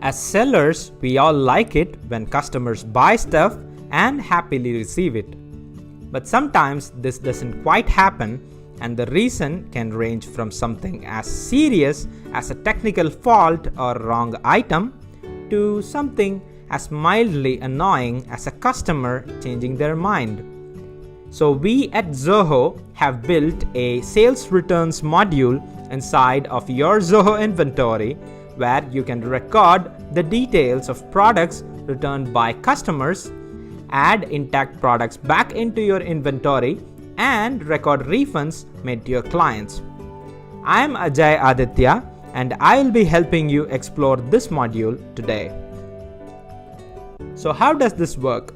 As sellers, we all like it when customers buy stuff and happily receive it. But sometimes this doesn't quite happen, and the reason can range from something as serious as a technical fault or wrong item to something as mildly annoying as a customer changing their mind. So we at Zoho have built a sales returns module inside of your Zoho Inventory where you can record the details of products returned by customers, add intact products back into your inventory, and record refunds made to your clients. I am Ajay Aditya and I will be helping you explore this module today. So how does this work?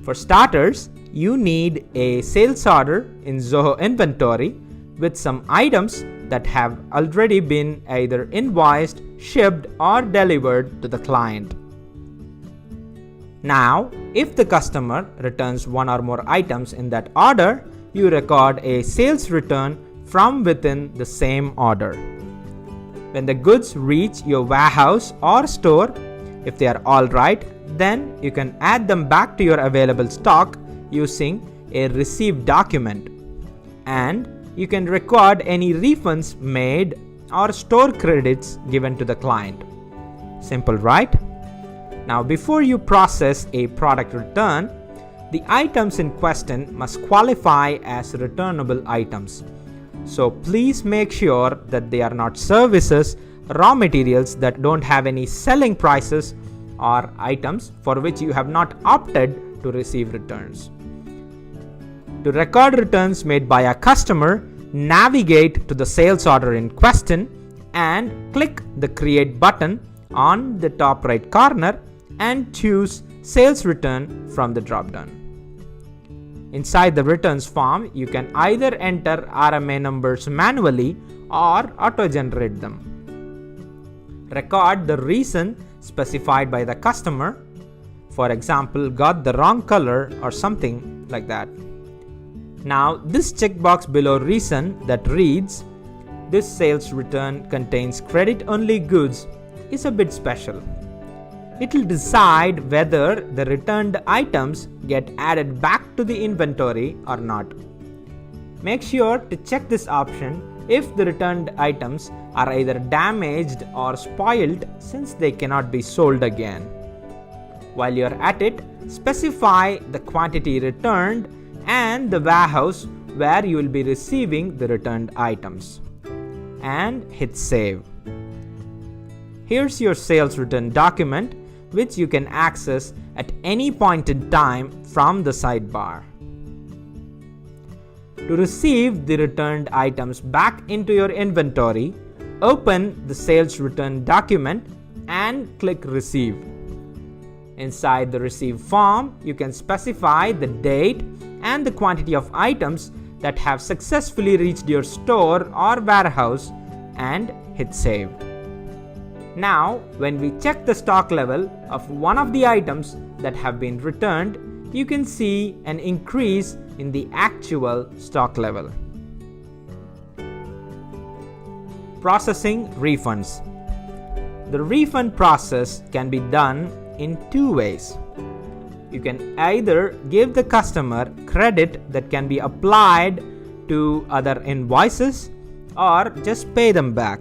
For starters, you need a sales order in Zoho Inventory with some items that have already been either invoiced, shipped, or delivered to the client. Now, if the customer returns one or more items in that order, you record a sales return from within the same order. When the goods reach your warehouse or store, if they are all right, then you can add them back to your available stock using a receive document, and you can record any refunds made or store credits given to the client. Simple, right? Now, before you process a product return, the items in question must qualify as returnable items. So please make sure that they are not services, raw materials that don't have any selling prices, or items for which you have not opted to receive returns. To record returns made by a customer, navigate to the sales order in question and click the Create button on the top right corner and choose Sales Return from the drop-down. Inside the returns form, you can either enter RMA numbers manually or auto-generate them. Record the reason specified by the customer, for example, got the wrong color or something like that. Now, this checkbox below reason that reads, "This sales return contains credit-only goods," is a bit special. It will decide whether the returned items get added back to the inventory or not. Make sure to check this option if the returned items are either damaged or spoiled, since they cannot be sold again. While you're at it, specify the quantity returned and the warehouse where you will be receiving the returned items, and hit save. Here's your sales return document, which you can access at any point in time from the sidebar. To receive the returned items back into your inventory, open the sales return document and click Receive. Inside the Receive form, you can specify the date and the quantity of items that have successfully reached your store or warehouse and hit Save. Now, when we check the stock level of one of the items that have been returned, you can see an increase in the actual stock level. Processing refunds. The refund process can be done in two ways. You can either give the customer credit that can be applied to other invoices or just pay them back.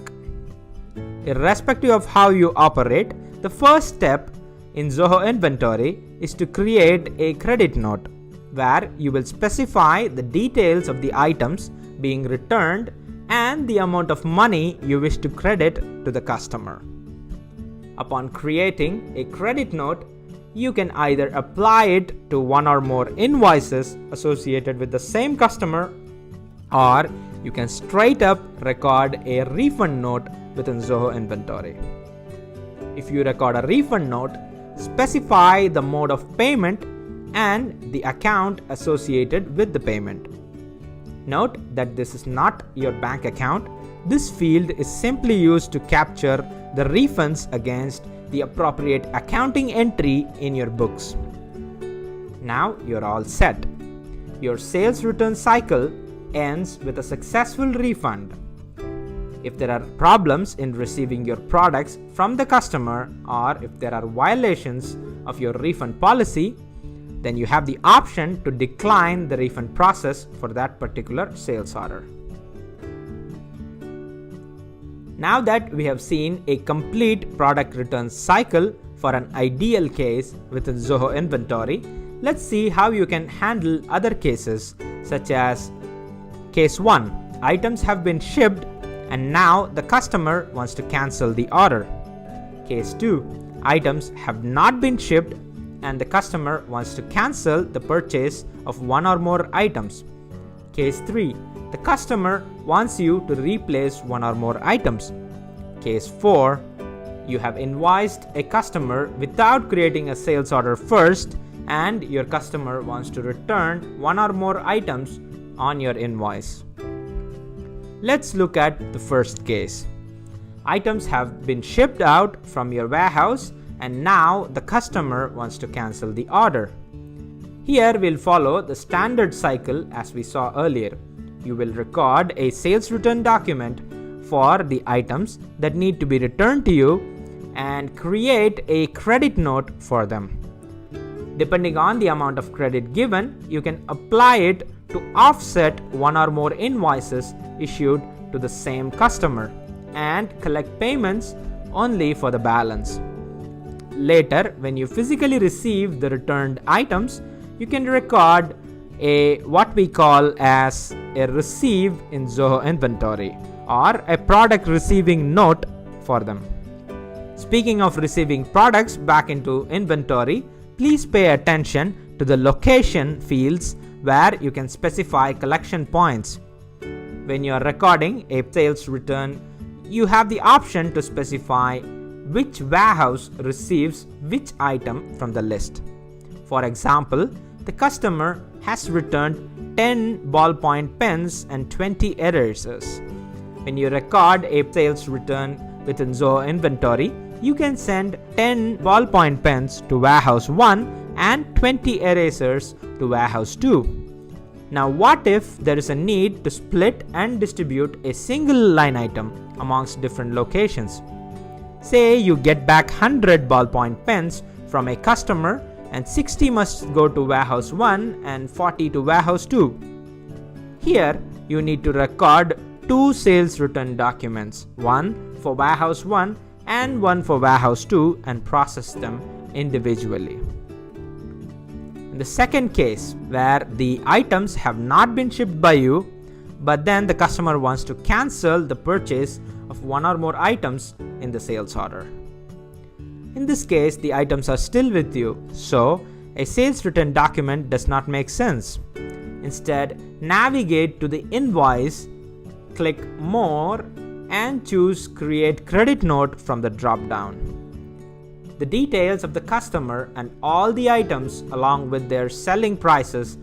Irrespective of how you operate, the first step in Zoho Inventory is to create a credit note where you will specify the details of the items being returned and the amount of money you wish to credit to the customer. Upon creating a credit note, you can either apply it to one or more invoices associated with the same customer, or you can straight up record a refund note within Zoho Inventory. If you record a refund note, specify the mode of payment and the account associated with the payment. Note that this is not your bank account. This field is simply used to capture the refunds against the appropriate accounting entry in your books. Now you're all set. Your sales return cycle ends with a successful refund. If there are problems in receiving your products from the customer, or if there are violations of your refund policy, then you have the option to decline the refund process for that particular sales order. Now that we have seen a complete product return cycle for an ideal case within Zoho Inventory, let's see how you can handle other cases, such as case 1. Items have been shipped and now the customer wants to cancel the order. Case 2. Items have not been shipped and the customer wants to cancel the purchase of one or more items. Case 3. The customer wants you to replace one or more items. Case 4. You have invoiced a customer without creating a sales order first, and your customer wants to return one or more items on your invoice. Let's look at the first case. Items have been shipped out from your warehouse and now the customer wants to cancel the order. Here we'll follow the standard cycle as we saw earlier. You will record a sales return document for the items that need to be returned to you and create a credit note for them. Depending on the amount of credit given, you can apply it to offset one or more invoices issued to the same customer and collect payments only for the balance. Later, when you physically receive the returned items, you can record what we call as a receive in Zoho Inventory, or a product receiving note for them. Speaking of receiving products back into inventory, please pay attention to the location fields where you can specify collection points. When you are recording a sales return, you have the option to specify which warehouse receives which item from the list. For example, the customer has returned 10 ballpoint pens and 20 erasers. When you record a sales return within Zoho Inventory, you can send 10 ballpoint pens to warehouse 1 and 20 erasers to warehouse 2. Now what if there is a need to split and distribute a single line item amongst different locations? Say you get back 100 ballpoint pens from a customer and 60 must go to warehouse 1 and 40 to warehouse 2. Here you need to record 2 sales return documents, one for warehouse 1 and one for warehouse 2, and process them individually. In the second case, where the items have not been shipped by you, but then the customer wants to cancel the purchase of one or more items in the sales order. In this case, the items are still with you, so a sales return document does not make sense. Instead, navigate to the invoice, click More, and choose Create Credit Note from the drop-down. The details of the customer and all the items along with their selling prices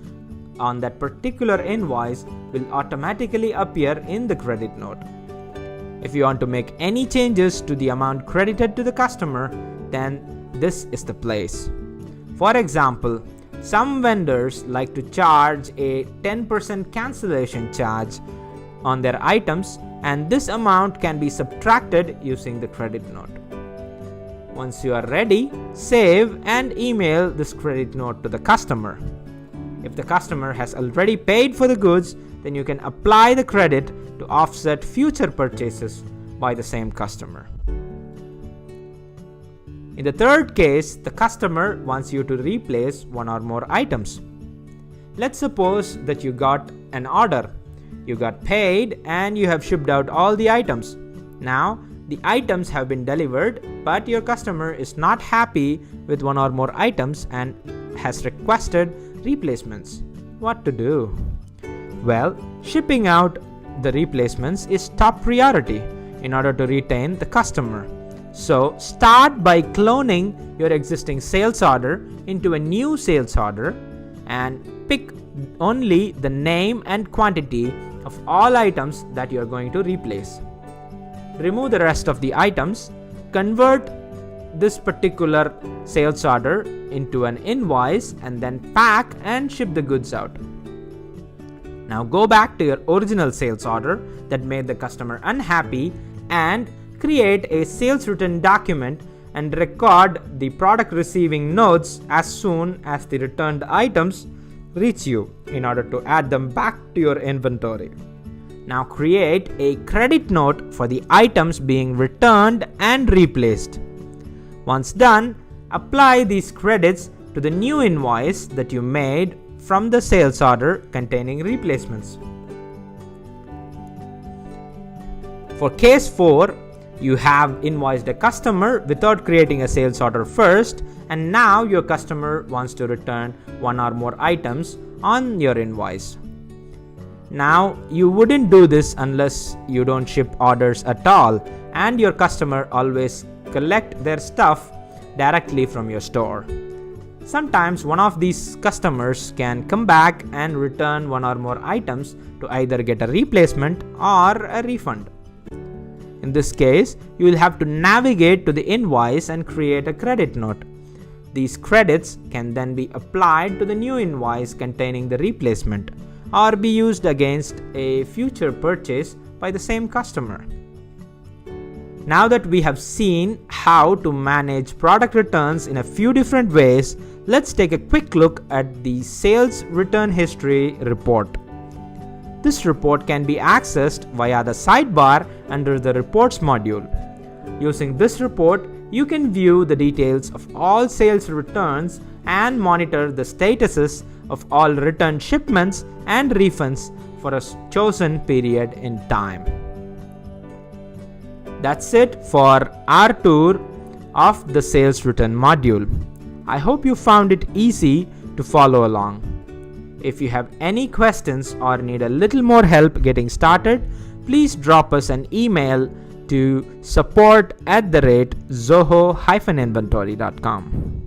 on that particular invoice will automatically appear in the credit note. If you want to make any changes to the amount credited to the customer, then this is the place. For example, some vendors like to charge a 10% cancellation charge on their items, and this amount can be subtracted using the credit note. Once you are ready, save and email this credit note to the customer. If the customer has already paid for the goods, then you can apply the credit to offset future purchases by the same customer. In the third case, the customer wants you to replace one or more items. Let's suppose that you got an order. You got paid and you have shipped out all the items. Now, the items have been delivered, but your customer is not happy with one or more items and has requested replacements. What to do? Well, shipping out the replacements is top priority in order to retain the customer. So, start by cloning your existing sales order into a new sales order and pick only the name and quantity of all items that you are going to replace. Remove the rest of the items, convert this particular sales order into an invoice, and then pack and ship the goods out. Now go back to your original sales order that made the customer unhappy and create a sales return document and record the product receiving notes as soon as the returned items reach you in order to add them back to your inventory. Now create a credit note for the items being returned and replaced. Once done, apply these credits to the new invoice that you made from the sales order containing replacements. For case 4, you have invoiced a customer without creating a sales order first, and now your customer wants to return one or more items on your invoice. Now, you wouldn't do this unless you don't ship orders at all, and your customer always collect their stuff directly from your store. Sometimes one of these customers can come back and return one or more items to either get a replacement or a refund. In this case, you will have to navigate to the invoice and create a credit note. These credits can then be applied to the new invoice containing the replacement or be used against a future purchase by the same customer. Now that we have seen how to manage product returns in a few different ways, let's take a quick look at the Sales Return History report. This report can be accessed via the sidebar under the Reports module. Using this report, you can view the details of all sales returns and monitor the statuses of all returned shipments and refunds for a chosen period in time. That's it for our tour of the Sales Return module. I hope you found it easy to follow along. If you have any questions or need a little more help getting started, please drop us an email to support@zoho-inventory.com.